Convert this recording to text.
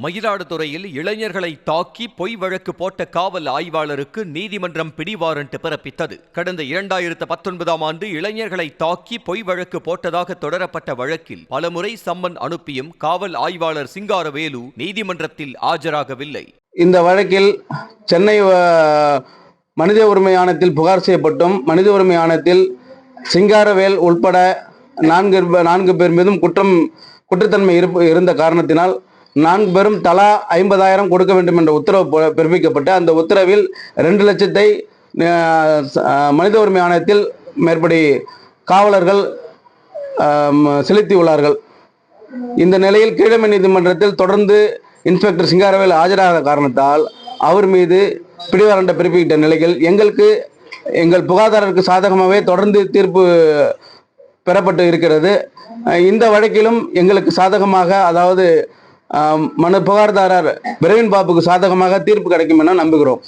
மயிலாடுதுறையில் இளைஞர்களை தாக்கி பொய் வழக்கு போட்ட காவல் ஆய்வாளருக்கு நீதிமன்றம் பிடிவாரண்ட் பிறப்பித்தது. கடந்த 2019ஆம் ஆண்டு இளைஞர்களை தாக்கி பொய் வழக்கு போட்டதாக தொடரப்பட்ட வழக்கில் பலமுறை சம்மன் அனுப்பியும் காவல் ஆய்வாளர் சிங்காரவேலு நீதிமன்றத்தில் ஆஜராகவில்லை. இந்த வழக்கில் சென்னை மனித உரிமை ஆணையத்தில் புகார் செய்யப்பட்டும் மனித உரிமை ஆணையத்தில் சிங்காரவேல் உட்பட 4 பேர் மீதும் குற்றத்தன்மை இருந்த காரணத்தினால் 4 பேரும் தலா 50,000 கொடுக்க வேண்டும் என்ற உத்தரவு பிறப்பிக்கப்பட்டு அந்த உத்தரவில் 2 லட்சத்தை மனித உரிமை ஆணையத்தில் மேற்படி காவலர்கள் செலுத்தியுள்ளார்கள். இந்த நிலையில் கீழமை நீதிமன்றத்தில் தொடர்ந்து இன்ஸ்பெக்டர் சிங்காரவேல் ஆஜராகாத காரணத்தால் அவர் மீது பிடிவாரண்டை பிறப்பித்த நிலையில் எங்கள் புகார்தாரருக்கு சாதகமாகவே தொடர்ந்து தீர்ப்பு பெறப்பட்டு இருக்கிறது. இந்த வழக்கிலும் எங்களுக்கு சாதகமாக, அதாவது புகார்தாரர் பிரவீன் பாபுக்கு சாதகமாக தீர்ப்பு கிடைக்கும் என நம்புகிறோம்.